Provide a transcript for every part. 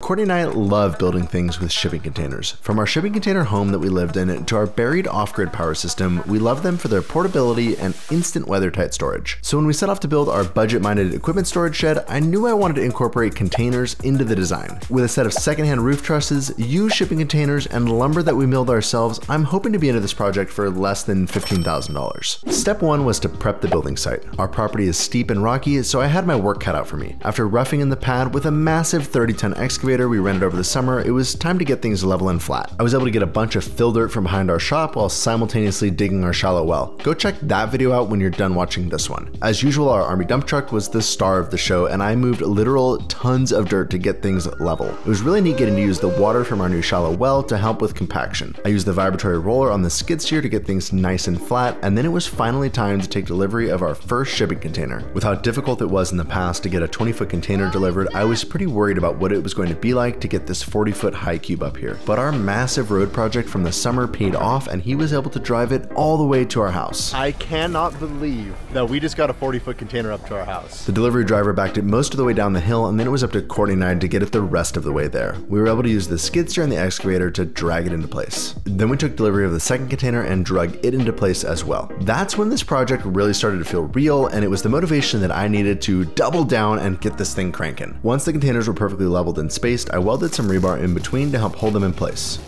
Courtney and I love building things with shipping containers. From our shipping container home that we lived in to our buried off-grid power system, we love them for their portability and instant weather-tight storage. So when we set off to build our budget-minded equipment storage shed, I knew I wanted to incorporate containers into the design. With a set of secondhand roof trusses, used shipping containers, and lumber that we milled ourselves, I'm hoping to be into this project for less than $15,000. Step one was to prep the building site. Our property is steep and rocky, so I had my work cut out for me. After roughing in the pad with a massive 30-ton excavator we rented over the summer, it was time to get things level and flat. I was able to get a bunch of fill dirt from behind our shop while simultaneously digging our shallow well. Go check that video out when you're done watching this one. As usual, our army dump truck was the star of the show, and I moved literal tons of dirt to get things level. It was really neat getting to use the water from our new shallow well to help with compaction. I used the vibratory roller on the skid steer to get things nice and flat, and then it was finally time to take delivery of our first shipping container. With how difficult it was in the past to get a 20-foot container delivered, I was pretty worried about what it was going to be like to get this 40-foot high cube up here. But our massive road project from the summer paid off, and he was able to drive it all the way to our house. I cannot believe that we just got a 40-foot container up to our house. The delivery driver backed it most of the way down the hill, and then it was up to Courtney and I to get it the rest of the way there. We were able to use the skid steer and the excavator to drag it into place. Then we took delivery of the second container and drug it into place as well. That's when this project really started to feel real, and it was the motivation that I needed to double down and get this thing cranking. Once the containers were perfectly leveled and spaced, I welded some rebar in between to help hold them in place.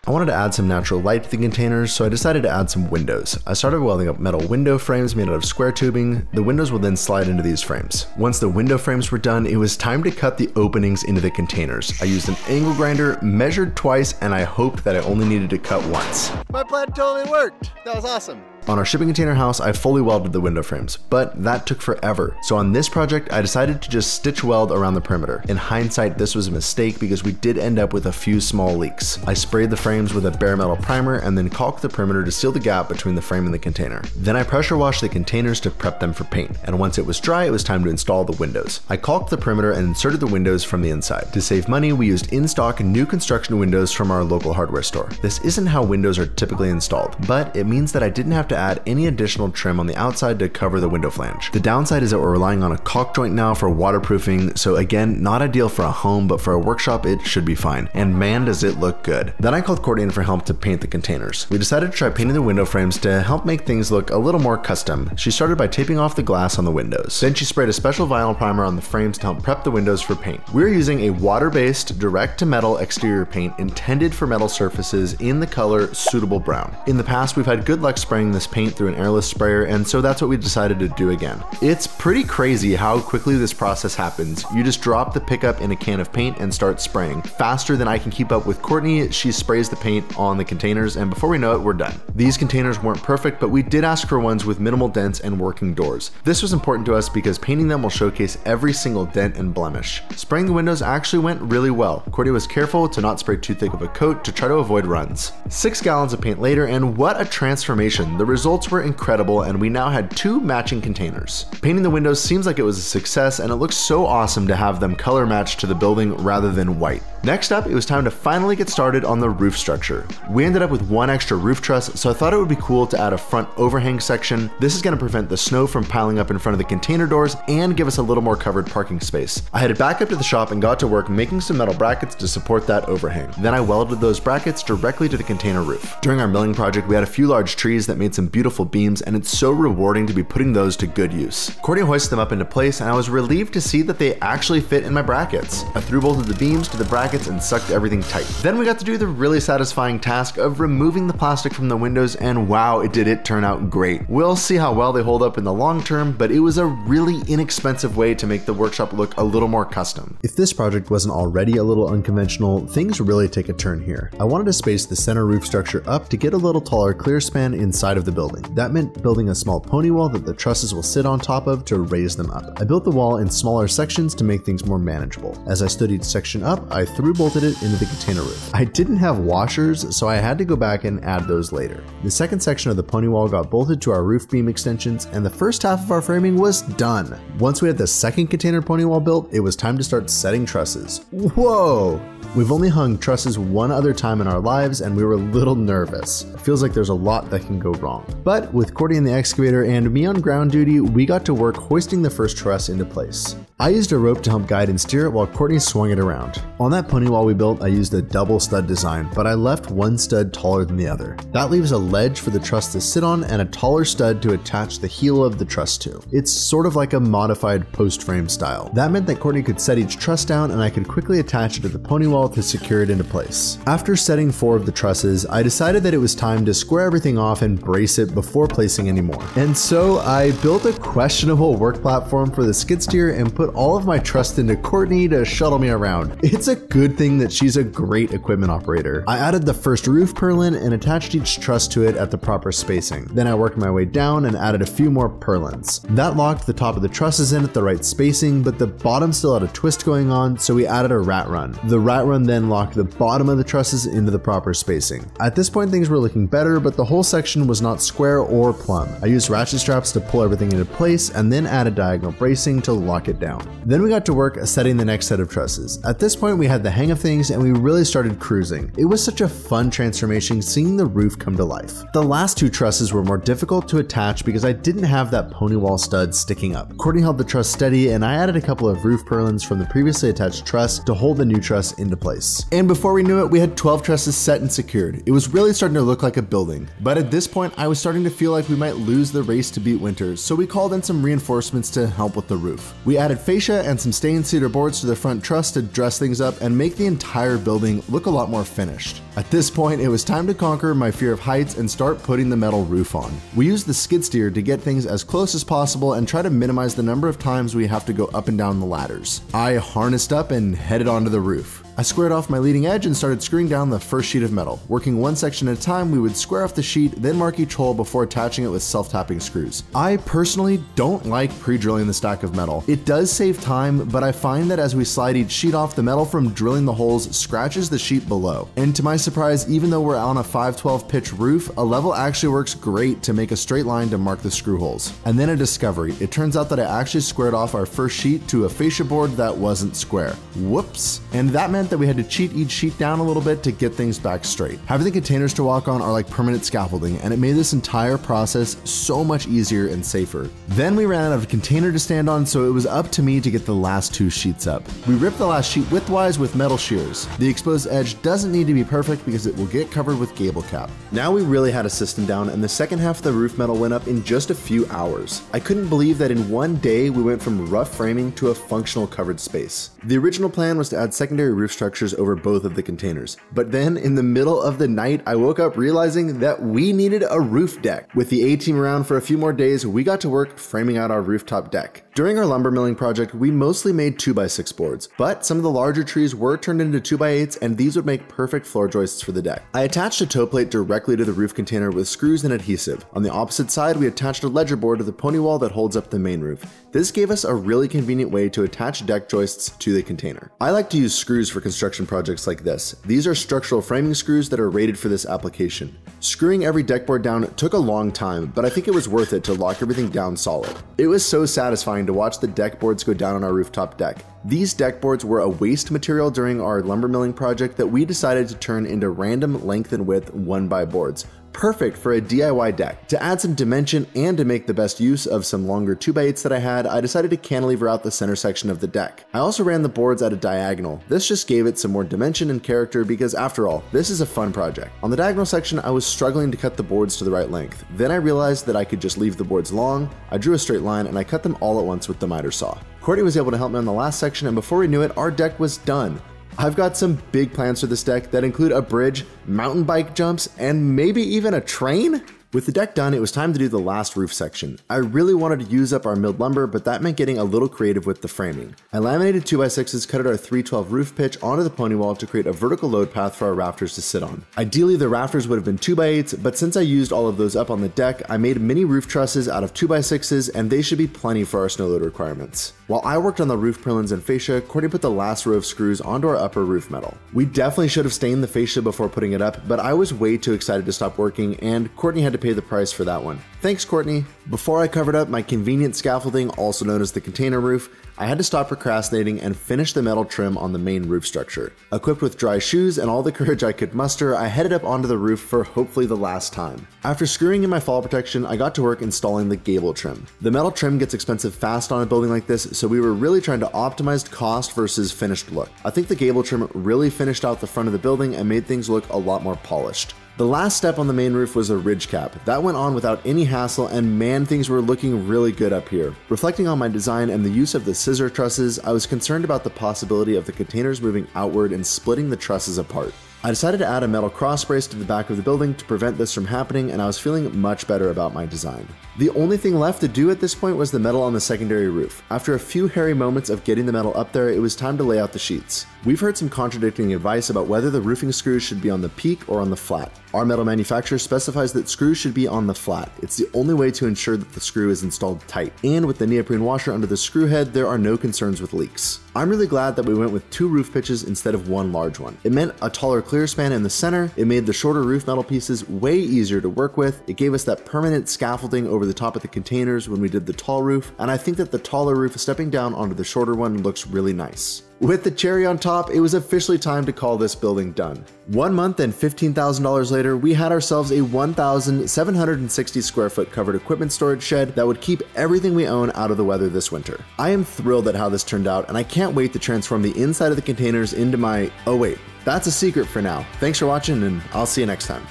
I wanted to add some natural light to the containers, so I decided to add some windows. I started welding up metal window frames made out of square tubing. The windows will then slide into these frames. Once the window frames were done, it was time to cut the openings into the containers. I used an angle grinder, measured twice, and I hoped that I only needed to cut once. My plan totally worked. That was awesome. On our shipping container house, I fully welded the window frames, but that took forever. So on this project, I decided to just stitch weld around the perimeter. In hindsight, this was a mistake because we did end up with a few small leaks. I sprayed the frames with a bare metal primer and then caulked the perimeter to seal the gap between the frame and the container. Then I pressure washed the containers to prep them for paint. And once it was dry, it was time to install the windows. I caulked the perimeter and inserted the windows from the inside. To save money, we used in-stock new construction windows from our local hardware store. This isn't how windows are typically installed, but it means that I didn't have to add any additional trim on the outside to cover the window flange. The downside is that we're relying on a caulk joint now for waterproofing, so again, not ideal for a home, but for a workshop, it should be fine. And man, does it look good. Then I called Courtney in for help to paint the containers. We decided to try painting the window frames to help make things look a little more custom. She started by taping off the glass on the windows. Then she sprayed a special vinyl primer on the frames to help prep the windows for paint. We're using a water-based, direct-to-metal exterior paint intended for metal surfaces in the color Suitable Brown. In the past, we've had good luck spraying this paint through an airless sprayer, and so that's what we decided to do again. It's pretty crazy how quickly this process happens. You just drop the pickup in a can of paint and start spraying. Faster than I can keep up with Courtney, she sprays the paint on the containers, and before we know it, we're done. These containers weren't perfect, but we did ask for ones with minimal dents and working doors. This was important to us because painting them will showcase every single dent and blemish. Spraying the windows actually went really well. Courtney was careful to not spray too thick of a coat to try to avoid runs. 6 gallons of paint later, and what a transformation. The results were incredible, and we now had 2 matching containers. Painting the windows seems like it was a success, and it looks so awesome to have them color matched to the building rather than white. Next up, it was time to finally get started on the roof structure. We ended up with 1 extra roof truss, so I thought it would be cool to add a front overhang section. This is going to prevent the snow from piling up in front of the container doors and give us a little more covered parking space. I headed back up to the shop and got to work making some metal brackets to support that overhang. Then I welded those brackets directly to the container roof. During our milling project, we had a few large trees that made some beautiful beams, and it's so rewarding to be putting those to good use. Courtney hoisted them up into place, and I was relieved to see that they actually fit in my brackets. I through bolted the beams to the brackets and sucked everything tight. Then we got to do the really satisfying task of removing the plastic from the windows, and wow, did it turn out great. We'll see how well they hold up in the long term, but it was a really inexpensive way to make the workshop look a little more custom. If this project wasn't already a little unconventional, things really take a turn here. I wanted to space the center roof structure up to get a little taller clear span inside of the building. That meant building a small pony wall that the trusses will sit on top of to raise them up. I built the wall in smaller sections to make things more manageable. As I stood each section up, I through bolted it into the container roof. I didn't have washers, so I had to go back and add those later. The second section of the pony wall got bolted to our roof beam extensions, and the first half of our framing was done. Once we had the second container pony wall built, it was time to start setting trusses. Whoa! We've only hung trusses one other time in our lives and we were a little nervous. It feels like there's a lot that can go wrong. But with Courtney in the excavator and me on ground duty, we got to work hoisting the first truss into place. I used a rope to help guide and steer it while Courtney swung it around. On that pony wall we built, I used a double stud design, but I left one stud taller than the other. That leaves a ledge for the truss to sit on and a taller stud to attach the heel of the truss to. It's sort of like a modified post frame style. That meant that Courtney could set each truss down and I could quickly attach it to the pony wall to secure it into place. After setting 4 of the trusses, I decided that it was time to square everything off and brace it before placing any more. And so I built a questionable work platform for the skid steer and put all of my trust into Courtney to shuttle me around. It's a good thing that she's a great equipment operator. I added the first roof purlin and attached each truss to it at the proper spacing. Then I worked my way down and added a few more purlins. That locked the top of the trusses in at the right spacing, but the bottom still had a twist going on, so we added a rat run. The rat run then locked the bottom of the trusses into the proper spacing. At this point things were looking better, but the whole section was not square or plumb. I used ratchet straps to pull everything into place and then added diagonal bracing to lock it down. Then we got to work setting the next set of trusses. At this point we had the hang of things and we really started cruising. It was such a fun transformation seeing the roof come to life. The last 2 trusses were more difficult to attach because I didn't have that pony wall stud sticking up. Courtney held the truss steady and I added a couple of roof purlins from the previously attached truss to hold the new truss into place. And before we knew it, we had 12 trusses set and secured. It was really starting to look like a building. But at this point, I was starting to feel like we might lose the race to beat winter, so we called in some reinforcements to help with the roof. We added fascia and some stained cedar boards to the front truss to dress things up and make the entire building look a lot more finished. At this point, it was time to conquer my fear of heights and start putting the metal roof on. We used the skid steer to get things as close as possible and try to minimize the number of times we have to go up and down the ladders. I harnessed up and headed onto the roof. I squared off my leading edge and started screwing down the first sheet of metal. Working one section at a time, we would square off the sheet, then mark each hole before attaching it with self-tapping screws. I personally don't like pre-drilling the stack of metal. It does save time, but I find that as we slide each sheet off, the metal from drilling the holes scratches the sheet below. And to my surprise, even though we're on a 512 pitch roof, a level actually works great to make a straight line to mark the screw holes. And then a discovery. It turns out that I actually squared off our first sheet to a fascia board that wasn't square. Whoops. And that meant that we had to cheat each sheet down a little bit to get things back straight. Having the containers to walk on are like permanent scaffolding, and it made this entire process so much easier and safer. Then we ran out of a container to stand on, so it was up to me to get the last 2 sheets up. We ripped the last sheet widthwise with metal shears. The exposed edge doesn't need to be perfect because it will get covered with gable cap. Now we really had a system down, and the second half of the roof metal went up in just a few hours. I couldn't believe that in one day we went from rough framing to a functional covered space. The original plan was to add secondary roof structures over both of the containers. But then in the middle of the night, I woke up realizing that we needed a roof deck. With the A-team around for a few more days, we got to work framing out our rooftop deck. During our lumber milling project, we mostly made 2x6 boards, but some of the larger trees were turned into 2x8s, and these would make perfect floor joists for the deck. I attached a toe plate directly to the roof container with screws and adhesive. On the opposite side, we attached a ledger board to the pony wall that holds up the main roof. This gave us a really convenient way to attach deck joists to the container. I like to use screws for construction projects like this. These are structural framing screws that are rated for this application. Screwing every deck board down took a long time, but I think it was worth it to lock everything down solid. It was so satisfying to watch the deck boards go down on our rooftop deck. These deck boards were a waste material during our lumber milling project that we decided to turn into random length and width 1x boards. Perfect for a DIY deck. To add some dimension and to make the best use of some longer 2x8s that I had, I decided to cantilever out the center section of the deck. I also ran the boards at a diagonal. This just gave it some more dimension and character because after all, this is a fun project. On the diagonal section, I was struggling to cut the boards to the right length. Then I realized that I could just leave the boards long. I drew a straight line and I cut them all at once with the miter saw. Courtney was able to help me on the last section, and before we knew it, our deck was done. I've got some big plans for this deck that include a bridge, mountain bike jumps, and maybe even a train? With the deck done, it was time to do the last roof section. I really wanted to use up our milled lumber, but that meant getting a little creative with the framing. I laminated 2x6s, cut out our 312 roof pitch onto the pony wall to create a vertical load path for our rafters to sit on. Ideally, the rafters would have been 2x8s, but since I used all of those up on the deck, I made mini roof trusses out of 2x6s, and they should be plenty for our snow load requirements. While I worked on the roof purlins and fascia, Courtney put the last row of screws onto our upper roof metal. We definitely should have stained the fascia before putting it up, but I was way too excited to stop working, and Courtney had to pay the price for that one. Thanks, Courtney. Before I covered up my convenient scaffolding, also known as the container roof, I had to stop procrastinating and finish the metal trim on the main roof structure. Equipped with dry shoes and all the courage I could muster, I headed up onto the roof for hopefully the last time. After screwing in my fall protection, I got to work installing the gable trim. The metal trim gets expensive fast on a building like this, so we were really trying to optimize cost versus finished look. I think the gable trim really finished out the front of the building and made things look a lot more polished. The last step on the main roof was a ridge cap. That went on without any hassle, and man, things were looking really good up here. Reflecting on my design and the use of the scissor trusses, I was concerned about the possibility of the containers moving outward and splitting the trusses apart. I decided to add a metal cross brace to the back of the building to prevent this from happening, and I was feeling much better about my design. The only thing left to do at this point was the metal on the secondary roof. After a few hairy moments of getting the metal up there, it was time to lay out the sheets. We've heard some contradicting advice about whether the roofing screws should be on the peak or on the flat. Our metal manufacturer specifies that screws should be on the flat. It's the only way to ensure that the screw is installed tight. And with the neoprene washer under the screw head, there are no concerns with leaks. I'm really glad that we went with 2 roof pitches instead of one large one. It meant a taller clear span in the center, it made the shorter roof metal pieces way easier to work with, it gave us that permanent scaffolding over the top of the containers when we did the tall roof, and I think that the taller roof stepping down onto the shorter one looks really nice. With the cherry on top, it was officially time to call this building done. 1 month and $15,000 later, we had ourselves a 1,760 square foot covered equipment storage shed that would keep everything we own out of the weather this winter. I am thrilled at how this turned out, and I can't wait to transform the inside of the containers into my... oh wait, that's a secret for now. Thanks for watching, and I'll see you next time.